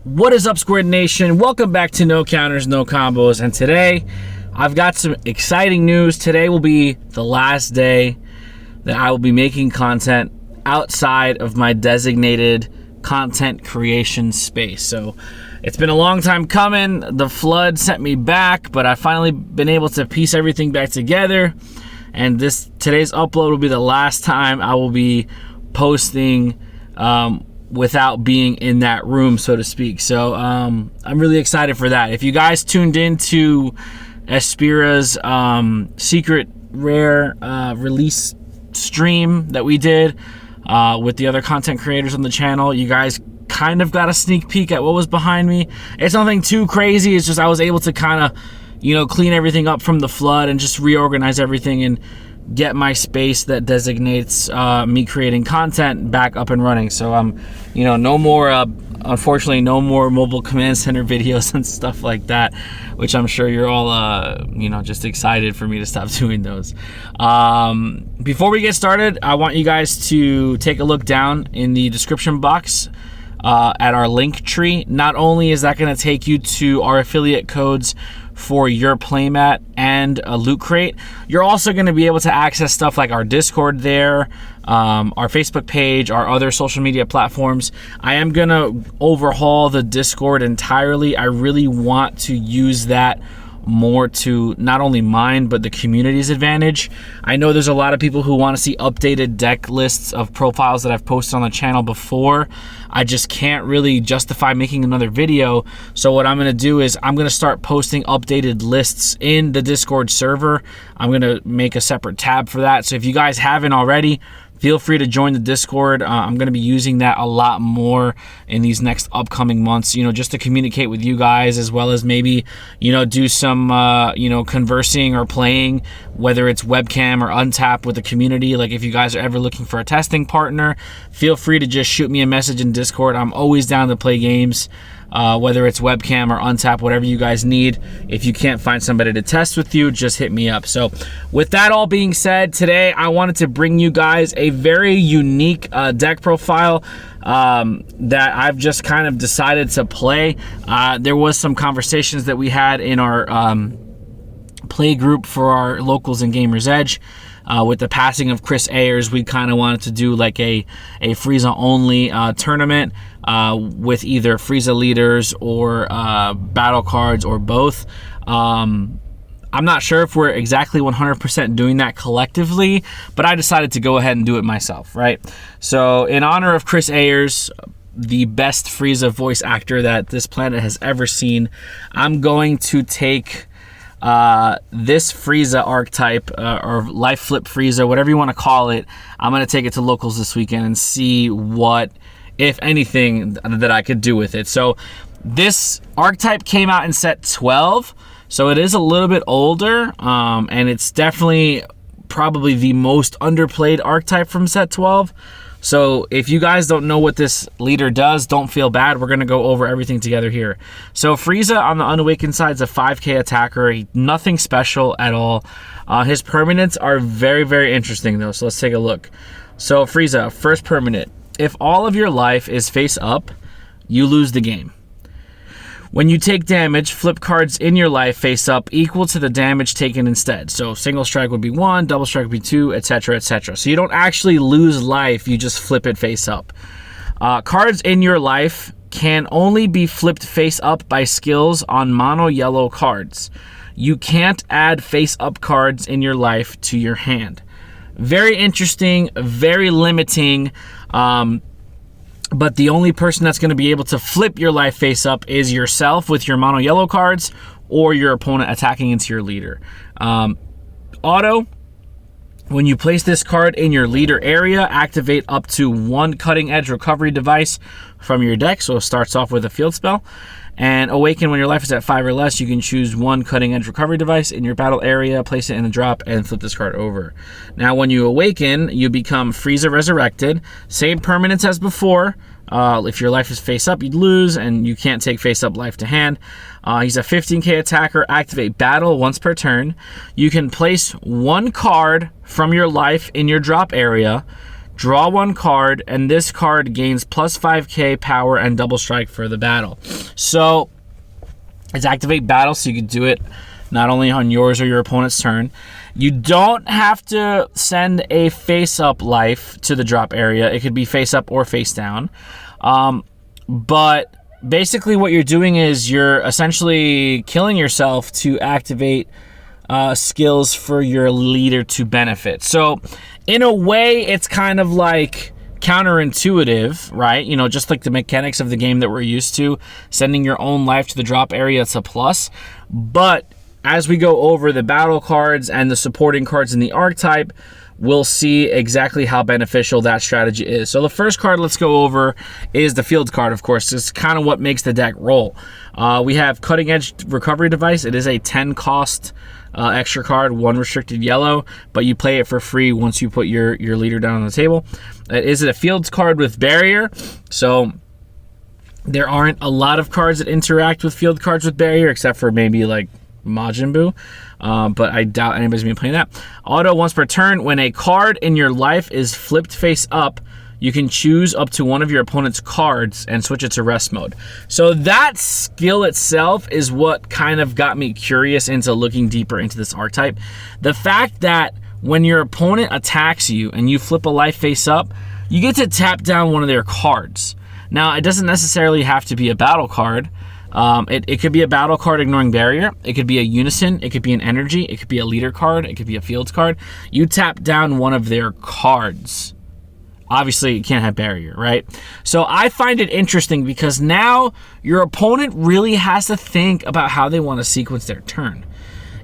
What is up, Squared Nation? Welcome back to No Counters, No Combos. And today, I've got some exciting news. Today will be the last day that I will be making content outside of my designated content creation space. So, it's been a long time coming. The flood sent me back, but I've finally been able to piece everything back together. And today's upload will be the last time I will be posting without being in that room, so to speak. So I'm really excited for that. If you guys tuned into Espira's secret rare release stream that we did with the other content creators on the channel, you guys kind of got a sneak peek at what was behind me. It's nothing too crazy. It's just I was able to kind of, clean everything up from the flood and just reorganize everything and get my space that designates me creating content back up and running. So no more unfortunately no more mobile command center videos and stuff like that, which I'm sure you're all just excited for me to stop doing those. Before we get started, I want you guys to take a look down in the description box at our LinkTree. Not only is that going to take you to our affiliate codes for your playmat and a loot crate, you're also going to be able to access stuff like our Discord there, our Facebook page, our other social media platforms. I am going to overhaul the Discord entirely. I really want to use that more to not only mine but the community's advantage. I know there's a lot of people who want to see updated deck lists of profiles that I've posted on the channel before. I just can't really justify making another video. So what I'm going to do is I'm going to start posting updated lists in the Discord server. I'm going to make a separate tab for that. So if you guys haven't already, feel free to join the Discord. I'm going to be using that a lot more in these next upcoming months, just to communicate with you guys, as well as maybe, do some, conversing or playing, whether it's webcam or untap with the community. Like if you guys are ever looking for a testing partner, feel free to just shoot me a message in Discord. I'm always down to play games. Whether it's webcam or untap, whatever you guys need. If you can't find somebody to test with you, just hit me up. So with that all being said, today I wanted to bring you guys a very unique deck profile that I've just kind of decided to play. There was some conversations that we had in our play group for our locals in Gamers Edge. With the passing of Chris Ayers, we kind of wanted to do like a Frieza only tournament with either Frieza leaders or battle cards or both. I'm not sure if we're exactly 100% doing that collectively, but I decided to go ahead and do it myself, right? So in honor of Chris Ayers, the best Frieza voice actor that this planet has ever seen, I'm going to take this Frieza archetype, or Life Flip Frieza, whatever you want to call it. I'm going to take it to locals this weekend and see what, if anything, that I could do with it. So this archetype came out in set 12, so it is a little bit older, and it's definitely probably the most underplayed archetype from set 12. So if you guys don't know what this leader does, don't feel bad. We're going to go over everything together here. So Frieza on the Unawakened side is a 5k attacker. Nothing special at all. His permanents are very, very interesting though. So let's take a look. So Frieza, first permanent. If all of your life is face up, you lose the game. When you take damage, flip cards in your life face up equal to the damage taken instead. So single strike would be 1, double strike would be 2, etc., etc. So you don't actually lose life, you just flip it face up. Cards in your life can only be flipped face up by skills on mono yellow cards. You can't add face up cards in your life to your hand. Very interesting, very limiting. But the only person that's going to be able to flip your life face up is yourself with your mono yellow cards, or your opponent attacking into your leader. Auto, when you place this card in your leader area, activate up to 1 cutting edge recovery device from your deck. So it starts off with a field spell. And Awaken, when your life is at 5 or less, you can choose 1 cutting edge recovery device in your battle area, place it in the drop, and flip this card over. Now, when you awaken, you become Frieza Resurrected. Same permanence as before. If your life is face up, you'd lose, and you can't take face up life to hand. He's a 15k attacker. Activate battle once per turn. You can place 1 card from your life in your drop area. draw one card, and this card gains plus 5k power and double strike for the battle. So it's activate battle, so you can do it not only on yours or your opponent's turn. You don't have to send a face-up life to the drop area. It could be face-up or face-down. But basically what you're doing is you're essentially killing yourself to activate skills for your leader to benefit. So in a way, it's kind of like counterintuitive, right? You know, just like the mechanics of the game that we're used to, sending your own life to the drop area, it's a plus. But as we go over the battle cards and the supporting cards in the archetype, we'll see exactly how beneficial that strategy is. So the first card let's go over is the field card, of course. It's kind of what makes the deck roll. We have Cutting Edge Recovery Device. It is a 10 cost extra card, 1 restricted yellow, but you play it for free once you put your leader down on the table. It is a field card with barrier, so there aren't a lot of cards that interact with field cards with barrier, except for maybe like Majin Buu, but I doubt anybody's gonna be playing that. Auto once per turn, when a card in your life is flipped face up, you can choose up to one of your opponent's cards and switch it to rest mode. So that skill itself is what kind of got me curious into looking deeper into this archetype. The fact that when your opponent attacks you and you flip a life face up, you get to tap down one of their cards. Now, it doesn't necessarily have to be a battle card. It could be a battle card ignoring barrier. It could be a unison. It could be an energy. It could be a leader card. It could be a fields card. You tap down one of their cards. Obviously, you can't have barrier, right? So I find it interesting because now your opponent really has to think about how they want to sequence their turn.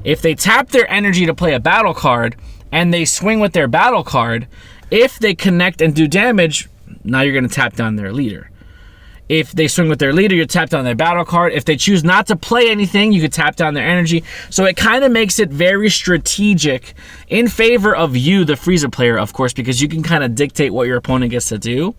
If they tap their energy to play a battle card and they swing with their battle card, if they connect and do damage, now you're going to tap down their leader. If they swing with their leader, you tap down their battle card. If they choose not to play anything, you could tap down their energy. So it kind of makes it very strategic in favor of you, the Frieza player, of course, because you can kind of dictate what your opponent gets to do.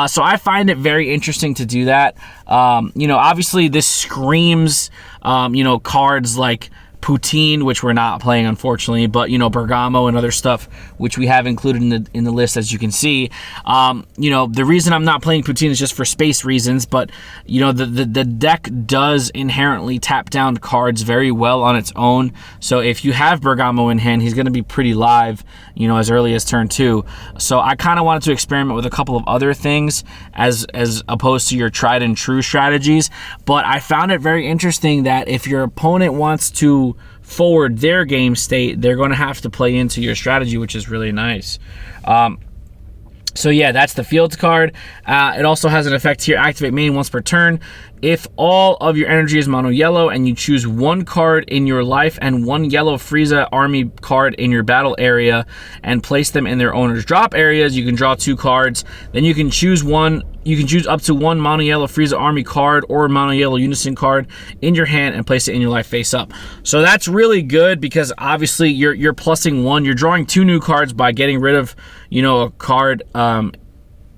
So I find it very interesting to do that. You know, obviously this screams, you know, cards like Poutine, which we're not playing unfortunately, but you know, Bergamo and other stuff which we have included in the list, as you can see. You know, the reason I'm not playing Poutine is just for space reasons, but you know, the deck does inherently tap down cards very well on its own. So if you have Bergamo in hand, he's going to be pretty live, you know, as early as turn 2. So I kind of wanted to experiment with a couple of other things as opposed to your tried and true strategies. But I found it very interesting that if your opponent wants to forward their game state, they're going to have to play into your strategy, which is really nice. So yeah, that's the fields card. It also has an effect here, activate main once per turn. If all of your energy is mono yellow and you choose one card in your life and one yellow Frieza army card in your battle area and place them in their owner's drop areas, you can draw 2 cards. Then you can choose one. You can choose up to one mono yellow Frieza army card or mono yellow unison card in your hand and place it in your life face up. So that's really good because obviously you're plussing 1. You're drawing 2 new cards by getting rid of, you know, a card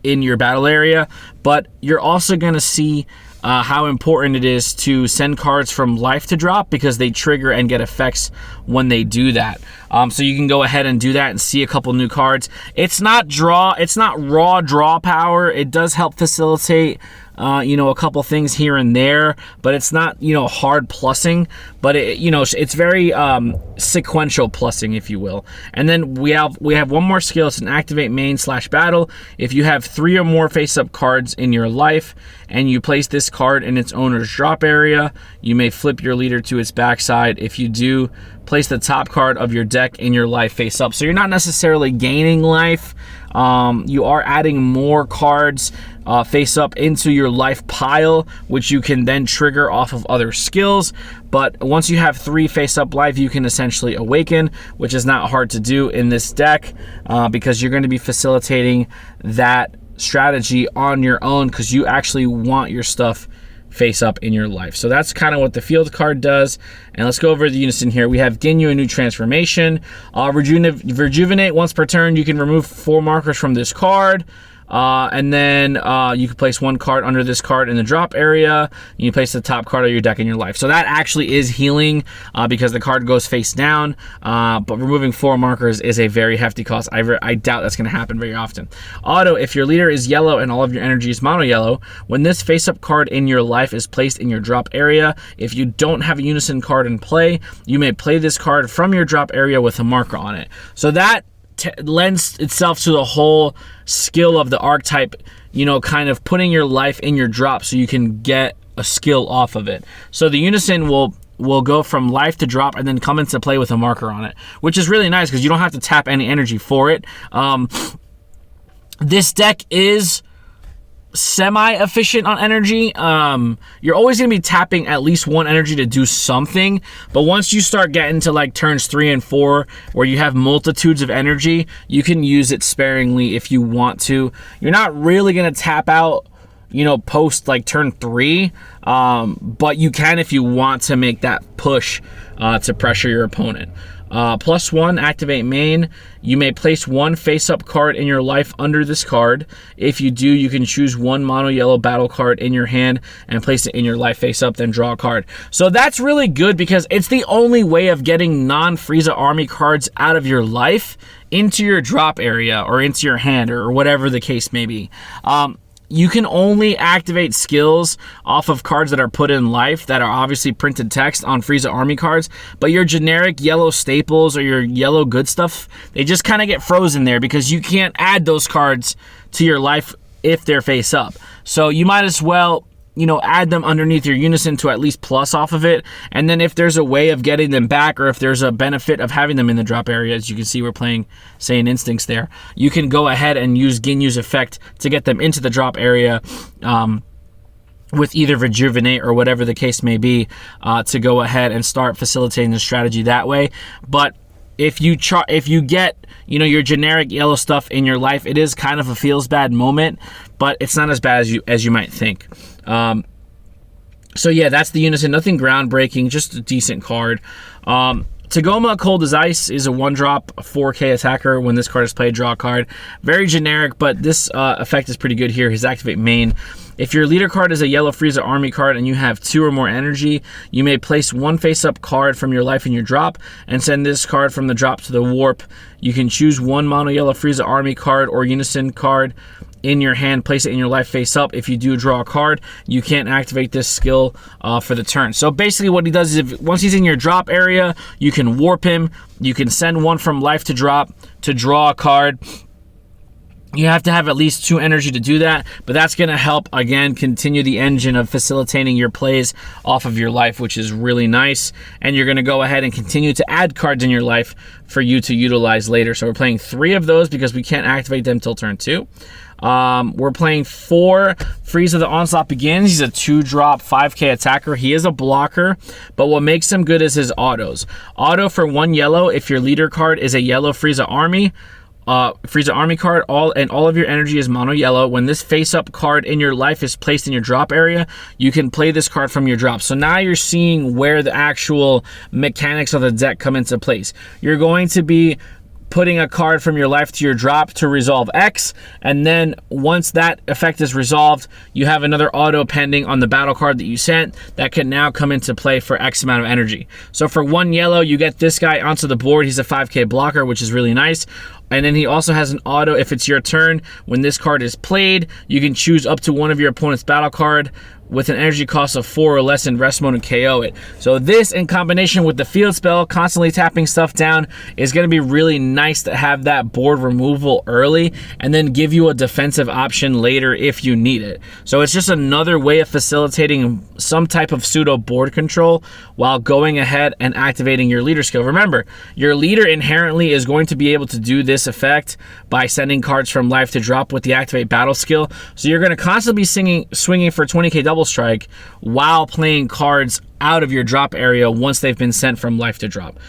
in your battle area, but you're also going to see how important it is to send cards from life to drop because they trigger and get effects when they do that. So you can go ahead and do that and see a couple new cards. It's not raw draw power. It does help facilitate you know, a couple things here and there, but it's not, you know, hard plussing, but it, you know, it's very sequential plussing, if you will. And then we have one more skill. It's an activate main / battle. If you have 3 or more face-up cards in your life and you place this card in its owner's drop area, you may flip your leader to its backside. If you do, place the top card of your deck in your life face up. So you're not necessarily gaining life. You are adding more cards face up into your life pile, which you can then trigger off of other skills. But once you have 3 face up life, you can essentially awaken, which is not hard to do in this deck because you're going to be facilitating that strategy on your own because you actually want your stuff face up in your life. So that's kind of what the field card does. And let's go over the unison here. We have Ginyu, a new transformation. Rejuvenate once per turn. You can remove 4 markers from this card. And then you can place one card under this card in the drop area. You place the top card of your deck in your life. So that actually is healing because the card goes face down. But removing 4 markers is a very hefty cost. I doubt that's going to happen very often. Auto, if your leader is yellow and all of your energy is mono yellow, when this face-up card in your life is placed in your drop area, if you don't have a unison card in play, you may play this card from your drop area with a marker on it. So that lends itself to the whole skill of the archetype, you know, kind of putting your life in your drop so you can get a skill off of it. So the unison will go from life to drop and then come into play with a marker on it, which is really nice because you don't have to tap any energy for it. This deck is semi-efficient on energy. You're always going to be tapping at least 1 energy to do something, but once you start getting to like turns 3 and 4 where you have multitudes of energy, you can use it sparingly if you want to. You're not really going to tap out, you know, post like turn 3, but you can if you want to make that push to pressure your opponent. +1, activate main. You may place 1 face-up card in your life under this card. If you do, you can choose 1 mono yellow battle card in your hand and place it in your life face-up, then draw a card. So that's really good because it's the only way of getting non-Frieza army cards out of your life into your drop area or into your hand or whatever the case may be. You can only activate skills off of cards that are put in life that are obviously printed text on Frieza army cards, but your generic yellow staples or your yellow good stuff, they just kind of get frozen there because you can't add those cards to your life if they're face up. So you might as well, you know, add them underneath your unison to at least plus off of it. And then if there's a way of getting them back or if there's a benefit of having them in the drop area, as you can see, we're playing Saiyan Instincts there, you can go ahead and use Ginyu's effect to get them into the drop area with either Rejuvenate or whatever the case may be to go ahead and start facilitating the strategy that way. But if you get, you know, your generic yellow stuff in your life, it is kind of a feels bad moment, but it's not as bad as you might think. So yeah, that's the unison. Nothing groundbreaking, just a decent card. Tagoma, Cold as Ice, is a 1-drop 4K attacker. When this card is played, draw a card. Very generic, but this effect is pretty good here. His activate main. If your leader card is a yellow Frieza army card and you have 2 or more energy, you may place 1 face-up card from your life in your drop and send this card from the drop to the warp. You can choose 1 mono yellow Frieza army card or unison card in your hand, place it in your life face up. If you do draw a card, you can't activate this skill for the turn. So basically what he does is once he's in your drop area, you can warp him. You can send 1 from life to drop to draw a card. You have to have at least 2 energy to do that, but that's going to help, again, continue the engine of facilitating your plays off of your life, which is really nice. And you're going to go ahead and continue to add cards in your life for you to utilize later. So we're playing 3 of those because we can't activate them till turn 2. We're playing 4 Frieza the Onslaught Begins. He's a 2-drop 5K attacker. He is a blocker, but what makes him good is his autos. Auto for 1 yellow if your leader card is a yellow Frieza army. Frieza army card, all of your energy is mono yellow. When this face-up card in your life is placed in your drop area, you can play this card from your drop. So now you're seeing where the actual mechanics of the deck come into place. You're going to be putting a card from your life to your drop to resolve X, and then once that effect is resolved, you have another auto pending on the battle card that you sent that can now come into play for X amount of energy. So for 1 yellow, you get this guy onto the board. He's a 5K blocker, which is really nice. And then he also has an auto. If it's your turn, when this card is played, you can choose up to 1 of your opponent's battle card with an energy cost of 4 or less in rest mode and KO it. So this, in combination with the field spell, constantly tapping stuff down, is going to be really nice to have that board removal early and then give you a defensive option later if you need it. So it's just another way of facilitating some type of pseudo board control while going ahead and activating your leader skill. Remember, your leader inherently is going to be able to do this effect by sending cards from life to drop with the activate battle skill. So you're going to constantly be swinging for 20k double strike while playing cards out of your drop area once they've been sent from life to drop.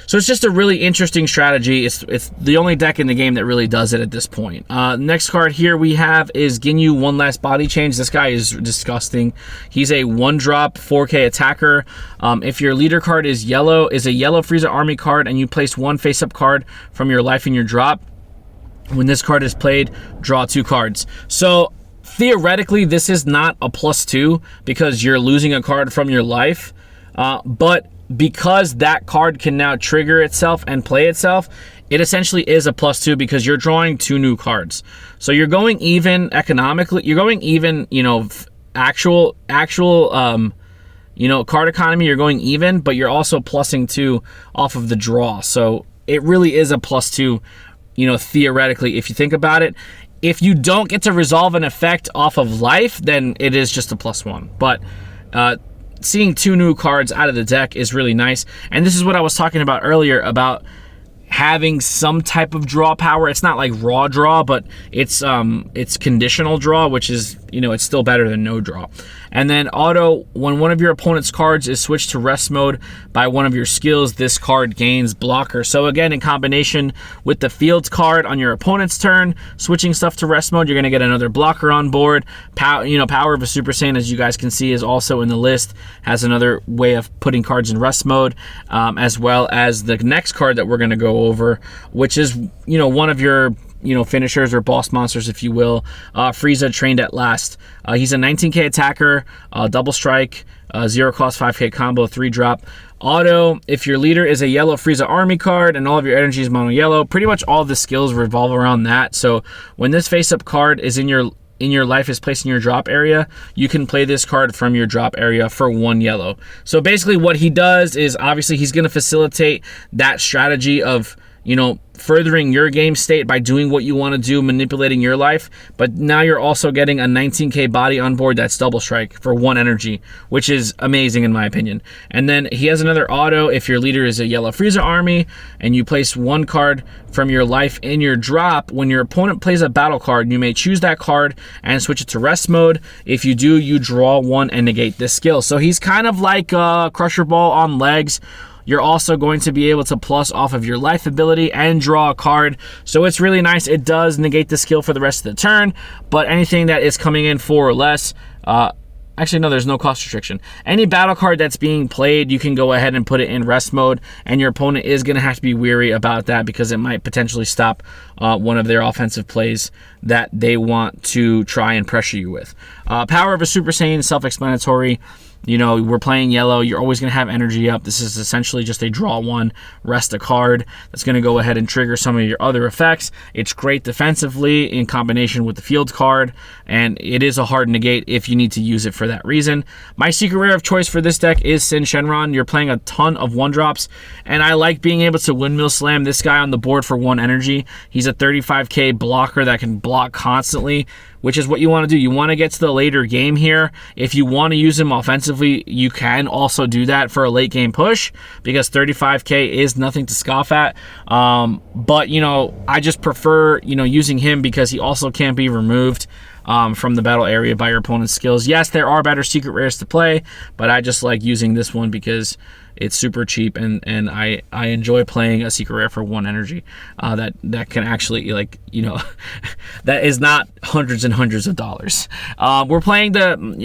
So it's just a really interesting strategy. It's the only deck in the game that really does it at this point. Next card here we have is Ginyu, One Last Body Change. This guy is disgusting. He's a 1-drop 4K attacker. If your leader card is a yellow Frieza army card and you place 1 face-up card from your life in your drop, When this card is played, draw 2 cards. So theoretically, this is not a +2 because you're losing a card from your life, but because that card can now trigger itself and play itself, it essentially is a +2 because you're drawing 2 new cards. So you're going even economically. You're going even, actual card economy, you're going even, but you're also plussing 2 off of the draw. So it really is a +2, theoretically, if you think about it. If you don't get to resolve an effect off of life, then it is just a +1. But seeing 2 new cards out of the deck is really nice. And this is what I was talking about earlier about having some type of draw power. It's not like raw draw, but it's conditional draw, which is, it's still better than no draw. And then auto, when one of your opponent's cards is switched to rest mode by one of your skills, this card gains blocker. So again, in combination with the field card on your opponent's turn, switching stuff to rest mode, you're going to get another blocker on board. Power of a Super Saiyan, as you guys can see, is also in the list, has another way of putting cards in rest mode, as well as the next card that we're going to go over, which is, one of your finishers or boss monsters, if you will. Frieza, Trained at Last. He's a 19k attacker, double strike, 0 cost 5k combo, 3-drop. Auto, if your leader is a yellow Frieza army card and all of your energy is mono yellow, pretty much all the skills revolve around that. So when this face-up card is in your life is placed in your drop area, you can play this card from your drop area for 1 yellow. So basically what he does is, obviously he's going to facilitate that strategy of, furthering your game state by doing what you want to do, manipulating your life. But now you're also getting a 19k body on board that's double strike for 1 energy, which is amazing in my opinion. And then he has another auto if your leader is a yellow Frieza army and you place 1 card from your life in your drop. When your opponent plays a battle card, you may choose that card and switch it to rest mode. If you do, you draw 1 and negate this skill. So he's kind of like Crusher Ball on legs. You're also going to be able to plus off of your life ability and draw a card. So it's really nice. It does negate the skill for the rest of the turn, but anything that is coming in 4 or less, actually, no, there's no cost restriction. Any battle card that's being played, you can go ahead and put it in rest mode, and your opponent is going to have to be wary about that because it might potentially stop one of their offensive plays that they want to try and pressure you with. Power of a Super Saiyan, self-explanatory. We're playing yellow. You're always going to have energy up. This is essentially just a draw 1, rest a card. That's going to go ahead and trigger some of your other effects. It's great defensively in combination with the field card, and it is a hard negate if you need to use it for that reason. My secret rare of choice for this deck is Sin Shenron. You're playing a ton of 1-drops, and I like being able to windmill slam this guy on the board for 1 energy. He's a 35k blocker that can block constantly, which is what you want to do. You want to get to the later game here. If you want to use him offensively, you can also do that for a late game push because 35k is nothing to scoff at. But, I just prefer, using him because he also can't be removed from the battle area by your opponent's skills. Yes, there are better secret rares to play, but I just like using this one because it's super cheap, and I enjoy playing a secret rare for 1 energy that can actually, that is not hundreds and hundreds of dollars. We're playing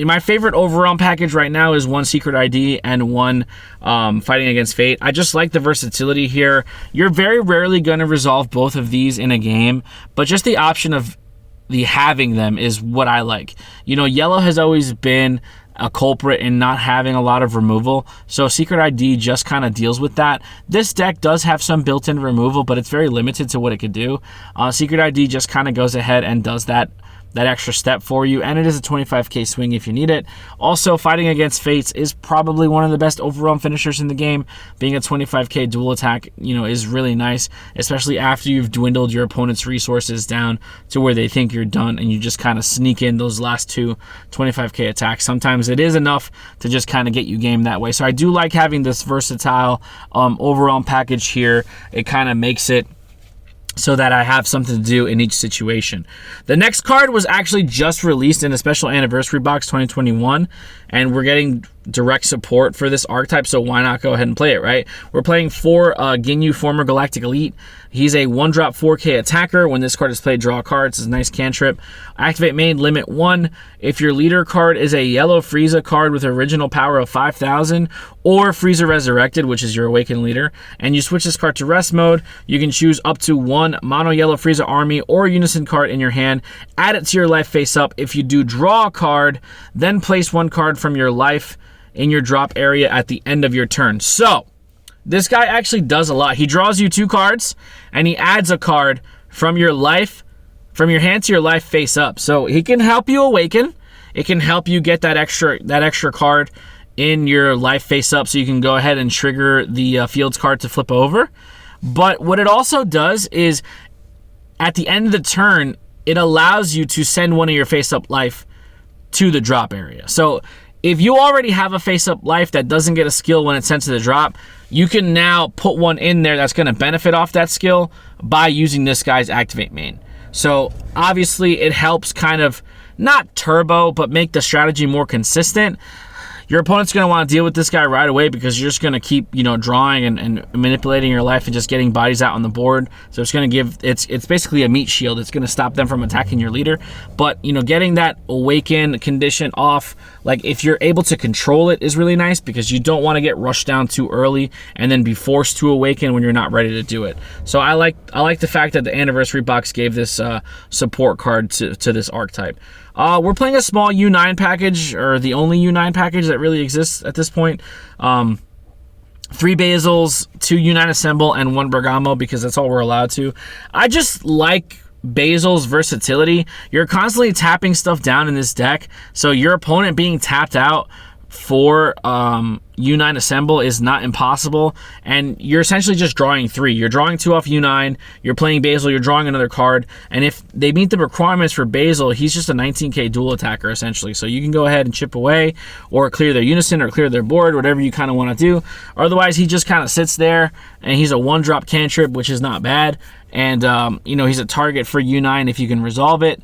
my favorite overall package right now is 1 Secret ID and 1 Fighting Against Fate. I just like the versatility here. You're very rarely going to resolve both of these in a game, but just the option of having them is what I like. Yellow has always been a culprit in not having a lot of removal, so Secret ID just kind of deals with that. This deck does have some built-in removal, but it's very limited to what it could do. Secret ID just kind of goes ahead and does that extra step for you, and it is a 25k swing if you need it. Also, Fighting Against Fates is probably one of the best overall finishers in the game. Being a 25k dual attack, is really nice, especially after you've dwindled your opponent's resources down to where they think you're done, and you just kind of sneak in those last 2 25k attacks. Sometimes it is enough to just kind of get you game that way. So I do like having this versatile overall package here. It kind of makes it so that I have something to do in each situation. The next card was actually just released in a special anniversary box 2021, and we're getting direct support for this archetype, so why not go ahead and play it, right? We're playing for Ginyu, former Galactic Elite. He's a 1-drop 4K attacker. When this card is played, draw a card. It's a nice cantrip. Activate main, limit 1. If your leader card is a yellow Frieza card with original power of 5,000, or Frieza Resurrected, which is your awakened leader, and you switch this card to rest mode, you can choose up to 1 mono yellow Frieza army or unison card in your hand. Add it to your life face up. If you do draw a card, then place 1 card from your life in your drop area at the end of your turn. So this guy actually does a lot. He draws you 2 cards, and he adds a card from your life, from your hand to your life face up. So he can help you awaken. It can help you get that extra card in your life face up, so you can go ahead and trigger the fields card to flip over. But what it also does is, at the end of the turn, it allows you to send one of your face up life to the drop area. So if you already have a face-up life that doesn't get a skill when it's sent to the drop, you can now put one in there that's going to benefit off that skill by using this guy's activate main. So obviously it helps kind of not turbo, but make the strategy more consistent. Your opponent's going to want to deal with this guy right away because you're just going to keep, drawing and manipulating your life and just getting bodies out on the board. So it's going to give, it's basically a meat shield. It's going to stop them from attacking your leader. But, getting that awaken condition off, like if you're able to control it, is really nice because you don't want to get rushed down too early and then be forced to awaken when you're not ready to do it. So I like the fact that the anniversary box gave this support card to this archetype. We're playing a small U9 package, or the only U9 package that really exists at this point. 3 Basils, 2 U9 Assemble, and 1 Bergamo, because that's all we're allowed to. I just like Basil's versatility. You're constantly tapping stuff down in this deck, so your opponent being tapped out for U9 Assemble is not impossible, and you're essentially just drawing 3. You're drawing 2 off U9, you're playing Basil, you're drawing another card, and if they meet the requirements for Basil, he's just a 19k dual attacker essentially. So you can go ahead and chip away or clear their unison or clear their board, whatever you kind of want to do. Otherwise, he just kind of sits there, and he's a 1-drop cantrip, which is not bad, and he's a target for U9 if you can resolve it.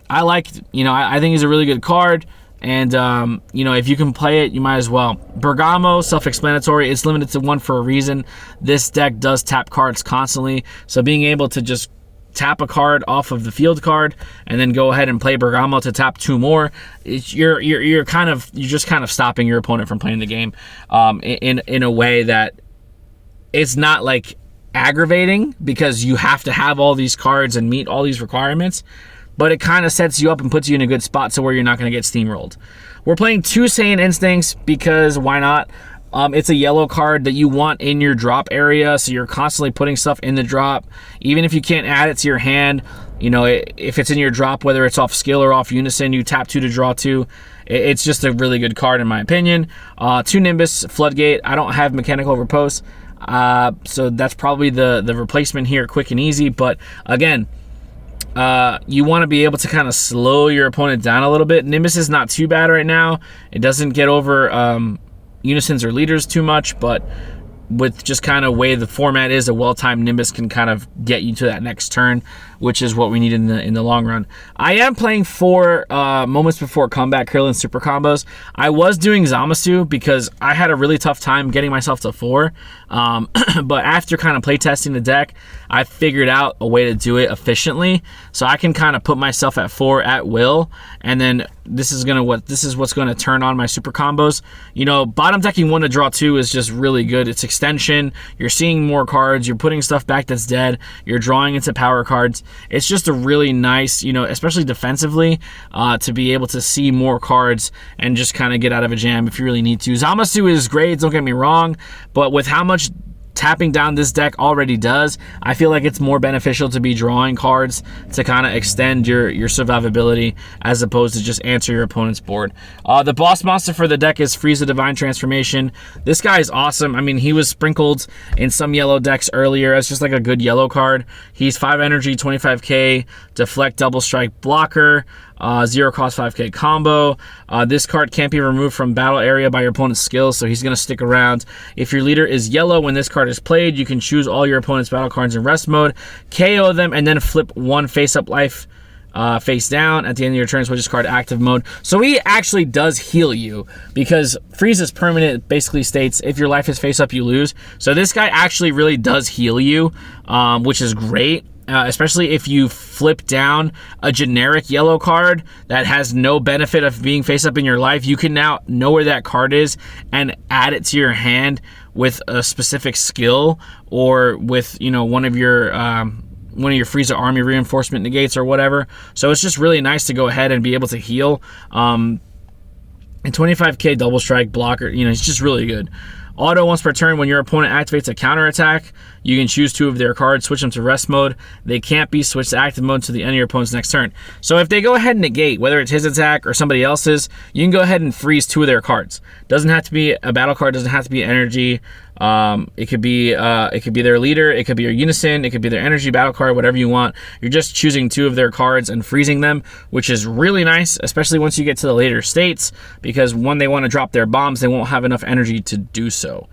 I think he's a really good card. And, if you can play it, you might as well. Bergamo, self-explanatory. It's limited to 1 for a reason. This deck does tap cards constantly. So being able to just tap a card off of the field card and then go ahead and play Bergamo to tap 2 more, you're just kind of stopping your opponent from playing the game in a way that it's not like aggravating because you have to have all these cards and meet all these requirements. But it kind of sets you up and puts you in a good spot so where you're not going to get steamrolled. We're playing 2 Saiyan Instincts because why not? It's a yellow card that you want in your drop area, so you're constantly putting stuff in the drop. Even if you can't add it to your hand, if it's in your drop, whether it's off skill or off unison, you tap 2 to draw 2. It's just a really good card in my opinion. 2 Nimbus, Floodgate. I don't have Mechanical Riposte, so that's probably the replacement here, quick and easy. But again, you want to be able to kind of slow your opponent down a little bit. Nimbus is not too bad right now. It doesn't get over unisons or leaders too much, but with just kind of way the format is, a well-timed Nimbus can kind of get you to that next turn, which is what we need in the long run. I am playing 4 Moments Before Comeback Krillin Super Combos. I was doing Zamasu because I had a really tough time getting myself to 4. But after kind of playtesting the deck, I figured out a way to do it efficiently, so I can kind of put myself at 4 at will, and then this is what's going to turn on my super combos. Bottom decking 1 to draw 2 is just really good. It's extension. You're seeing more cards. You're putting stuff back that's dead. You're drawing into power cards. It's just a really nice, especially defensively, to be able to see more cards and just kind of get out of a jam if you really need to. Zamasu is great, don't get me wrong, but with how much tapping down this deck already does, I feel like it's more beneficial to be drawing cards to kind of extend your survivability as opposed to just answer your opponent's board. The boss monster for the deck is Frieza Divine Transformation. This guy is awesome. I mean, he was sprinkled in some yellow decks earlier as just like a good yellow card. He's 5 energy, 25k, deflect, double strike, blocker, 0 cost 5k combo. This card can't be removed from battle area by your opponent's skills, so he's going to stick around. If your leader is yellow when this card is played, you can choose all your opponent's battle cards in rest mode, KO them, and then flip 1 face-up life face down. At the end of your turn, switch this card to active mode. So he actually does heal you, because Frieza's permanent basically states if your life is face up, you lose. So this guy actually really does heal you, which is great. Especially if you flip down a generic yellow card that has no benefit of being face up in your life, you can now know where that card is and add it to your hand with a specific skill, or with, you know, one of your Frieza army reinforcement negates or whatever. So it's just really nice to go ahead and be able to heal. And 25k double strike blocker, you know, it's just really good. Auto, once per turn, when your opponent activates a counterattack, you can choose 2 of their cards, switch them to rest mode. They can't be switched to active mode to the end of your opponent's next turn. So if they go ahead and negate, whether it's his attack or somebody else's, you can go ahead and freeze 2 of their cards. Doesn't have to be a battle card, doesn't have to be energy. It could be their leader, it could be your unison, it could be their energy battle card, whatever you want. You're just choosing 2 of their cards and freezing them, which is really nice, especially once you get to the later states, because when they want to drop their bombs, they won't have enough energy to do so.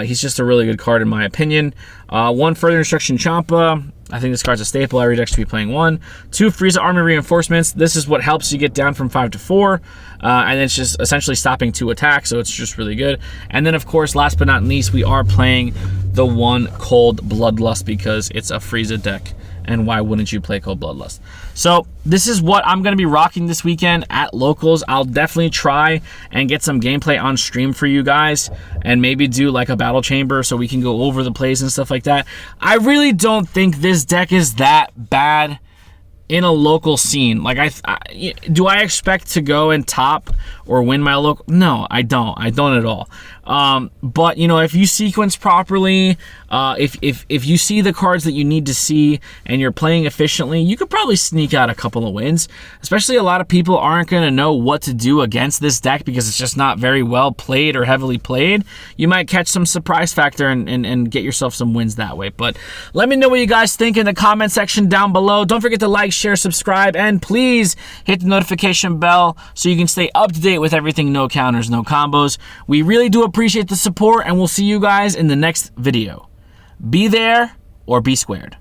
He's just a really good card in my opinion. 1 further instruction Champa. I think this card's a staple. Every deck should be playing 1. 2 Frieza army reinforcements. This is what helps you get down from 5 to 4. And it's just essentially stopping 2 attacks, so it's just really good. And then, of course, last but not least, we are playing the 1 Cold Bloodlust, because it's a Frieza deck. And why wouldn't you play Cold Bloodlust? So this is what I'm going to be rocking this weekend at locals. I'll definitely try and get some gameplay on stream for you guys, and maybe do like a battle chamber so we can go over the plays and stuff like that. I really don't think this deck is that bad in a local scene. Like, do I expect to go and top or win my local? No, I don't at all. But you know, if you sequence properly, if you see the cards that you need to see and you're playing efficiently, you could probably sneak out a couple of wins. Especially, a lot of people aren't going to know what to do against this deck because it's just not very well played or heavily played. You might catch some surprise factor and get yourself some wins that way. But let me know what you guys think in the comment section down below. Don't forget to like, share, subscribe, and please hit the notification bell so you can stay up to date with everything No Counters, No Combos. We really do appreciate the support, and we'll see you guys in the next video. Be there or be squared.